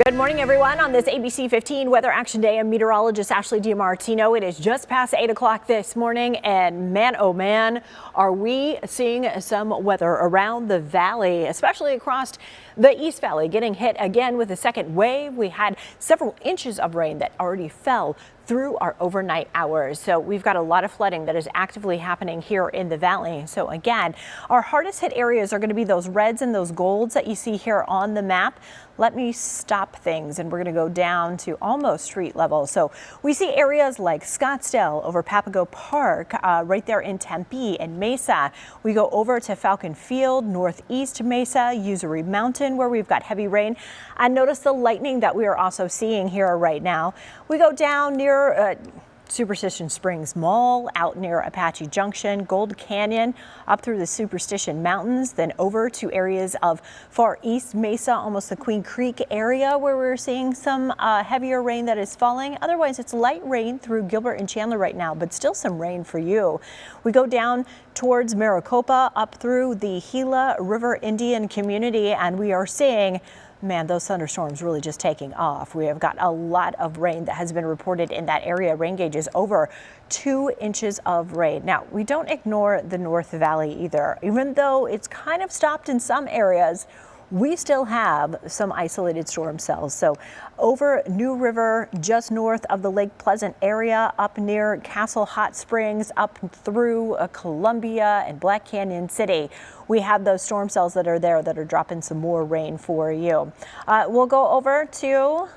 Good morning, everyone. On this ABC 15 Weather Action Day, I'm meteorologist Ashlee DeMartino. It is just past 8 o'clock this morning, and man, oh man, are we seeing some weather around the valley, especially across the East Valley, getting hit again with a second wave. We had several inches of rain that already fell through our overnight hours. So we've got a lot of flooding that is actively happening here in the valley. So again, our hardest hit areas are going to be those reds and those golds that you see here on the map. Let me stop things and we're going to go down to almost street level. So we see areas like Scottsdale over Papago Park, right there in Tempe and Mesa. We go over to Falcon Field, Northeast Mesa, Usery Mountain, where we've got heavy rain. And notice the lightning that we are also seeing here right now. We go down near Superstition Springs Mall, out near Apache Junction, Gold Canyon, up through the Superstition Mountains, then over to areas of far east Mesa, almost the Queen Creek area, where we're seeing some heavier rain that is falling. Otherwise, it's light rain through Gilbert and Chandler right now, but still some rain for you. We go down towards Maricopa, up through the Gila River Indian community, and we are seeing, man, those thunderstorms really just taking off. We have got a lot of rain that has been reported in that area. Rain gauge is over 2 inches of rain. Now, we don't ignore the North Valley either. Even though it's kind of stopped in some areas, we still have some isolated storm cells. So over New River, just north of the Lake Pleasant area, up near Castle Hot Springs, up through Columbia and Black Canyon City, we have those storm cells that are there that are dropping some more rain for you. We'll go over to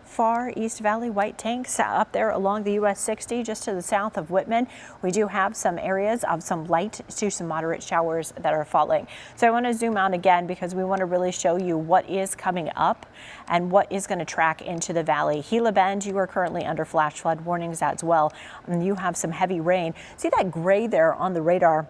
far East Valley, White Tanks, up there along the US 60, just to the south of Whitman. We do have some areas of some light to some moderate showers that are falling. So I want to zoom out again because we want to really show you what is coming up and what is going to track into the valley. Gila Bend, you are currently under flash flood warnings as well. And you have some heavy rain. See that gray there on the radar?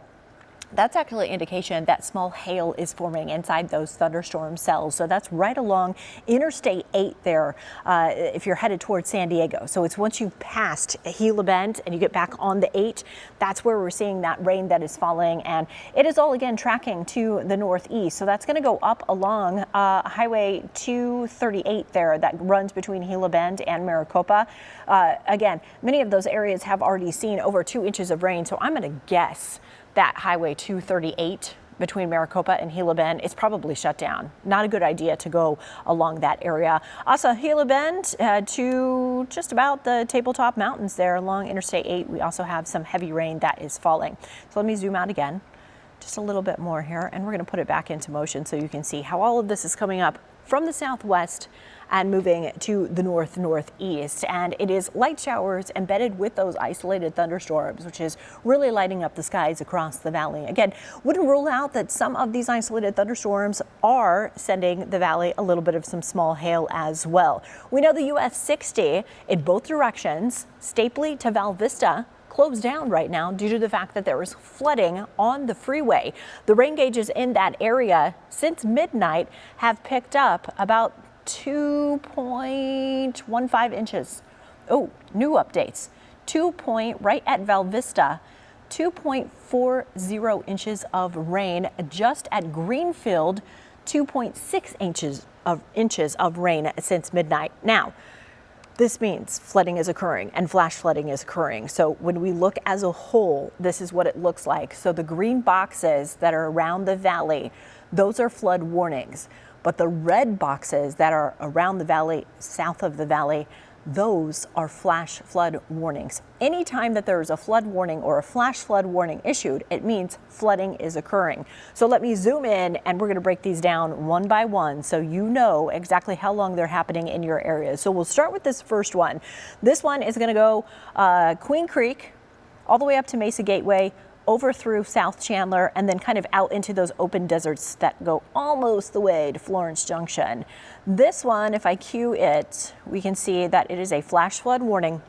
That's actually an indication that small hail is forming inside those thunderstorm cells. So that's right along Interstate 8 there, if you're headed towards San Diego. So it's once you've passed Gila Bend and you get back on the 8, that's where we're seeing that rain that is falling. And it is all again tracking to the northeast. So that's going to go up along Highway 238 there that runs between Gila Bend and Maricopa. Again, many of those areas have already seen over 2 inches of rain. So I'm going to guess that Highway 238 between Maricopa and Gila Bend is probably shut down. Not a good idea to go along that area. Also, Gila Bend to just about the Tabletop Mountains there along Interstate 8. We also have some heavy rain that is falling. So let me zoom out again, just a little bit more here, and we're going to put it back into motion so you can see how all of this is coming up from the southwest and moving to the northeast. And it is light showers embedded with those isolated thunderstorms, which is really lighting up the skies across the valley. Again, wouldn't rule out that some of these isolated thunderstorms are sending the valley a little bit of some small hail as well. We know the US 60 in both directions, Stapley to Val Vista, closed down right now due to the fact that there was flooding on the freeway. The rain gauges in that area since midnight have picked up about 2.15 inches. Oh, new updates. Right at Val Vista, 2.40 inches of rain. Just at Greenfield, 2.6 inches of rain since midnight. Now, this means flooding is occurring and flash flooding is occurring. So when we look as a whole, this is what it looks like. So the green boxes that are around the valley, those are flood warnings. But the red boxes that are around the valley, south of the valley, those are flash flood warnings. Anytime that there is a flood warning or a flash flood warning issued, it means flooding is occurring. So let me zoom in and we're going to break these down one by one so you know exactly how long they're happening in your area. So we'll start with this first one. This one is going to go Queen Creek all the way up to Mesa Gateway, over through South Chandler, and then kind of out into those open deserts that go almost the way to Florence Junction. This one, if I cue it, we can see that it is a flash flood warning.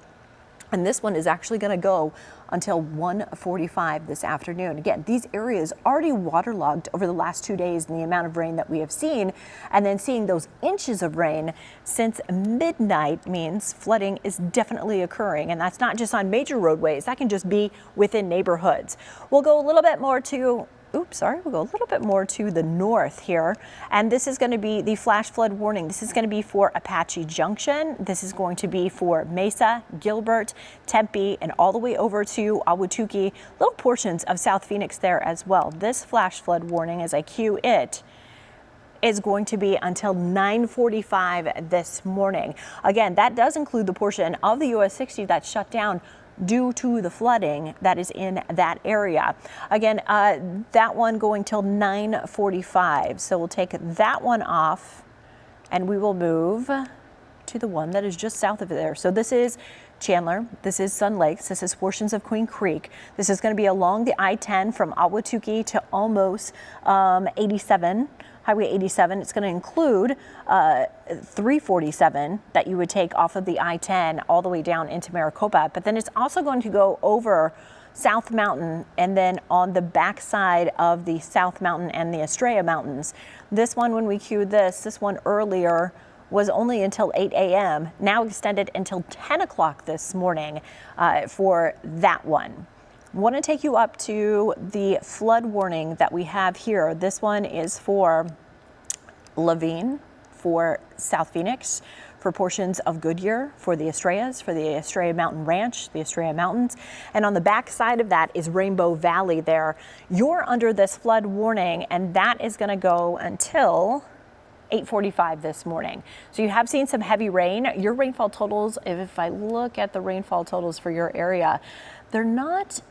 And this one is actually going to go until 1:45 this afternoon. Again, these areas already waterlogged over the last 2 days in the amount of rain that we have seen. And then seeing those inches of rain since midnight means flooding is definitely occurring. And that's not just on major roadways. That can just be within neighborhoods. We'll go a little bit more to Oops, sorry, we'll go a little bit more to the north here. And this is going to be the flash flood warning. This is going to be for Apache Junction. This is going to be for Mesa, Gilbert, Tempe, and all the way over to Ahwatukee, little portions of South Phoenix there as well. This flash flood warning, as I cue it, is going to be until 9:45 this morning. Again, that does include the portion of the US 60 that's shut down due to the flooding that is in that area. Again, that one going till 9:45. So we'll take that one off and we will move to the one that is just south of there. So this is Chandler, this is Sun Lakes, this is portions of Queen Creek. This is going to be along the I-10 from Ahwatukee to almost 87. Highway 87. It's going to include 347 that you would take off of the I-10 all the way down into Maricopa, but then it's also going to go over South Mountain and then on the backside of the South Mountain and the Estrella Mountains. This one, when we queued this one earlier was only until 8 a.m. now extended until 10 o'clock this morning for that one. Want to take you up to the flood warning that we have here. This one is for Laveen, for South Phoenix, for portions of Goodyear, for the Estrellas, for the Estrella Mountain Ranch, the Estrella Mountains. And on the back side of that is Rainbow Valley there. You're under this flood warning, and that is going to go until 8:45 this morning. So you have seen some heavy rain. Your rainfall totals, if I look at the rainfall totals for your area, they're not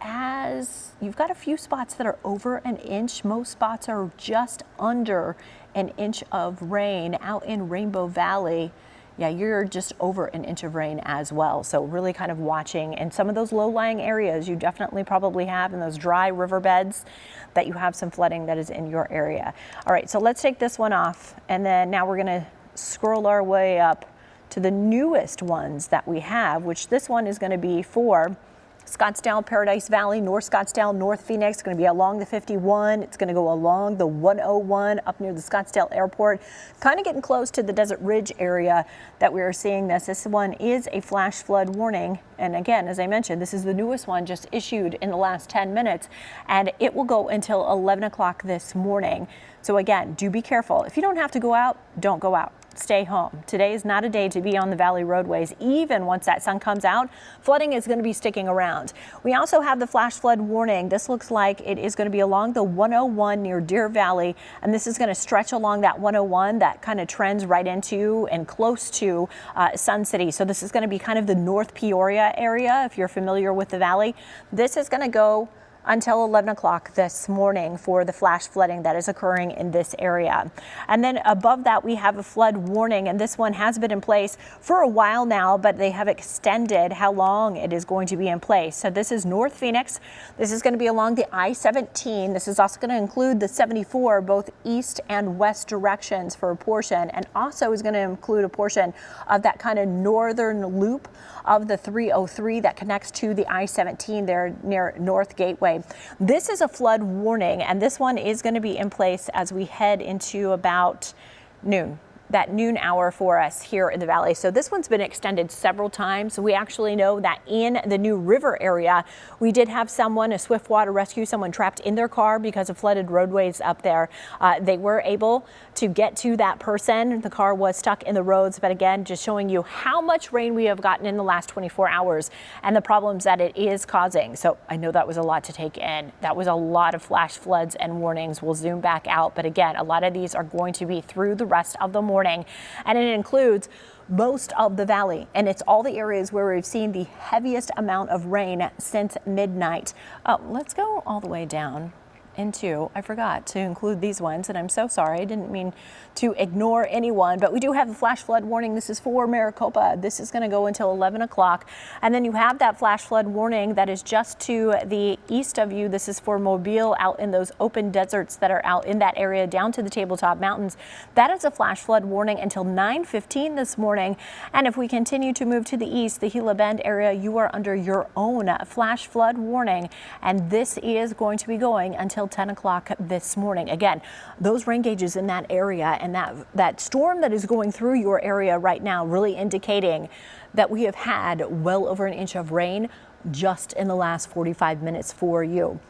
as, you've got a few spots that are over an inch. Most spots are just under an inch of rain. Out in Rainbow Valley, yeah, you're just over an inch of rain as well. So really kind of watching. And some of those low-lying areas you definitely probably have in those dry riverbeds that you have some flooding that is in your area. All right, so let's take this one off. And then now we're going to scroll our way up to the newest ones that we have, which this one is going to be for Scottsdale, Paradise Valley, North Scottsdale, North Phoenix. It's going to be along the 51. It's going to go along the 101 up near the Scottsdale Airport, kind of getting close to the Desert Ridge area that we are seeing this. This one is a flash flood warning. And again, as I mentioned, this is the newest one just issued in the last 10 minutes, and it will go until 11 o'clock this morning. So again, do be careful. If you don't have to go out, don't go out. Stay home. Today is not a day to be on the valley roadways. Even once that sun comes out, flooding is going to be sticking around. We also have the flash flood warning. This looks like it is going to be along the 101 near Deer Valley, and this is going to stretch along that 101 that kind of trends right into and close to Sun City. So this is going to be kind of the North Peoria area, if you're familiar with the valley. This is going to go until 11 o'clock this morning for the flash flooding that is occurring in this area. And then above that, we have a flood warning, and this one has been in place for a while now, but they have extended how long it is going to be in place. So this is North Phoenix. This is going to be along the I-17. This is also going to include the 74, both east and west directions for a portion, and also is going to include a portion of that kind of northern loop of the 303 that connects to the I-17 there near North Gateway. This is a flood warning, and this one is going to be in place as we head into about noon. That noon hour for us here in the valley. So this one's been extended several times. We actually know that in the New River area, we did have someone, a swift water rescue, someone trapped in their car because of flooded roadways up there. They were able to get to that person. The car was stuck in the roads, but again, just showing you how much rain we have gotten in the last 24 hours and the problems that it is causing. So I know that was a lot to take in. That was a lot of flash floods and warnings. We'll zoom back out, but again, a lot of these are going to be through the rest of the morning. And it includes most of the valley, and it's all the areas where we've seen the heaviest amount of rain since midnight. Let's go all the way down into, I forgot to include these ones, and I'm so sorry. I didn't mean to ignore anyone, but we do have the flash flood warning. This is for Maricopa. This is going to go until 11 o'clock. And then you have that flash flood warning that is just to the east of you. This is for Mobile, out in those open deserts that are out in that area down to the Tabletop Mountains. That is a flash flood warning until 9:15 this morning. And if we continue to move to the east, the Gila Bend area, you are under your own flash flood warning. And this is going to be going until 10 o'clock this morning. Again, those rain gauges in that area and that storm that is going through your area right now really indicating that we have had well over an inch of rain just in the last 45 minutes for you.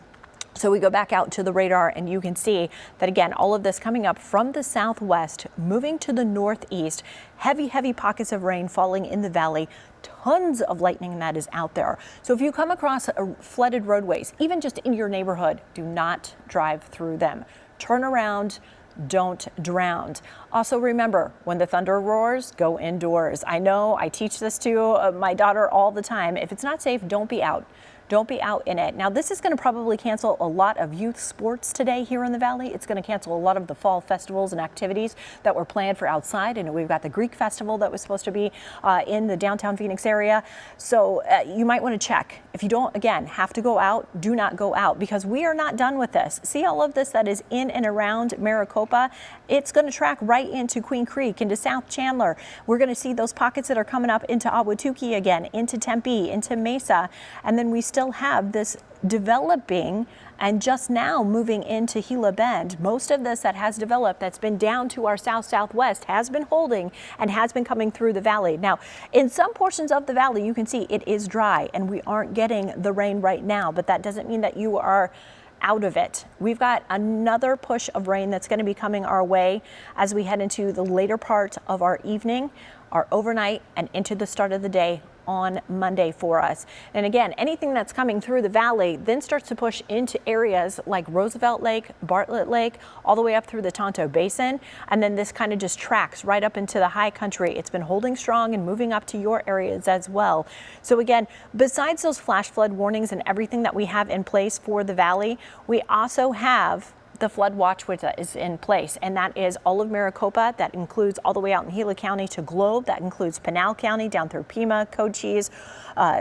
So we go back out to the radar and you can see that again, all of this coming up from the southwest, moving to the northeast, heavy pockets of rain falling in the valley, tons of lightning that is out there. So if you come across flooded roadways, even just in your neighborhood, do not drive through them. Turn around. Don't drown. Also remember, when the thunder roars, go indoors. I know I teach this to my daughter all the time. If it's not safe, don't be out. Don't be out in it. Now, this is going to probably cancel a lot of youth sports today here in the Valley. It's going to cancel a lot of the fall festivals and activities that were planned for outside. And we've got the Greek festival that was supposed to be in the downtown Phoenix area. So you might want to check. If you don't, again, have to go out, do not go out, because we are not done with this. See all of this that is in and around Maricopa? It's going to track right into Queen Creek, into South Chandler. We're going to see those pockets that are coming up into Ahwatukee again, into Tempe, into Mesa, and then we still have this developing and just now moving into Gila Bend. Most of this that has developed, that's been down to our southwest, has been holding and has been coming through the valley. Now, in some portions of the valley, you can see it is dry and we aren't getting the rain right now, but that doesn't mean that you are out of it. We've got another push of rain that's going to be coming our way as we head into the later part of our evening, our overnight, and into the start of the day on Monday for us. And again, anything that's coming through the valley then starts to push into areas like Roosevelt Lake, Bartlett Lake, all the way up through the Tonto Basin. And then this kind of just tracks right up into the high country. It's been holding strong and moving up to your areas as well. So again, besides those flash flood warnings and everything that we have in place for the valley, we also have the flood watch, which is in place, and that is all of Maricopa. That includes all the way out in Gila County to Globe. That includes Pinal County down through Pima, Cochise.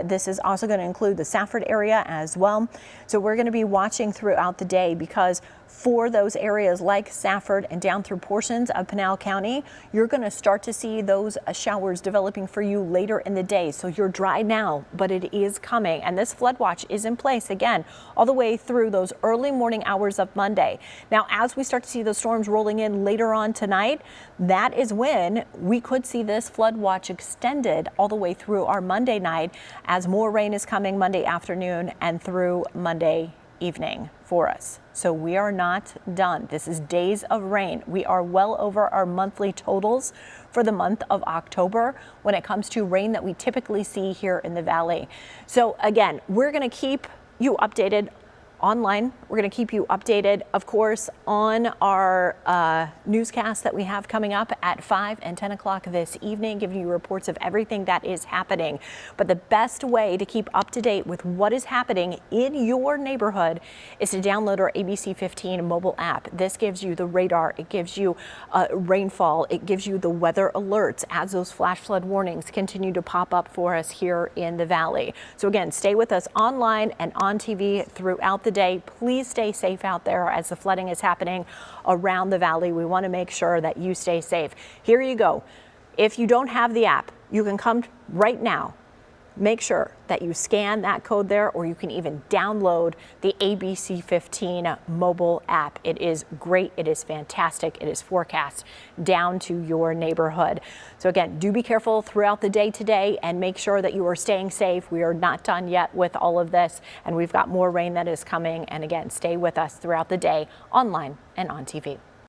This is also going to include the Safford area as well. So we're going to be watching throughout the day, because for those areas like Safford and down through portions of Pinal County, you're going to start to see those showers developing for you later in the day. So you're dry now, but it is coming. And this flood watch is in place again all the way through those early morning hours of Monday. Now, as we start to see those storms rolling in later on tonight, that is when we could see this flood watch extended all the way through our Monday night, as more rain is coming Monday afternoon and through Monday evening for us. So we are not done. This is days of rain. We are well over our monthly totals for the month of October when it comes to rain that we typically see here in the valley. So again, we're going to keep you updated online. We're going to keep you updated, of course, on our newscast that we have coming up at 5 and 10 o'clock this evening, giving you reports of everything that is happening. But the best way to keep up to date with what is happening in your neighborhood is to download our ABC15 mobile app. This gives you the radar, it gives you rainfall, it gives you the weather alerts as those flash flood warnings continue to pop up for us here in the valley. So again, stay with us online and on TV throughout the day. Please stay safe out there as the flooding is happening around the valley. We want to make sure that you stay safe. Here you go. If you don't have the app, you can come right now. Make sure that you scan that code there, or you can even download the ABC15 mobile app. It is great. It is fantastic. It is forecast down to your neighborhood. So again, do be careful throughout the day today and make sure that you are staying safe. We are not done yet with all of this, and we've got more rain that is coming. And again, stay with us throughout the day online and on TV.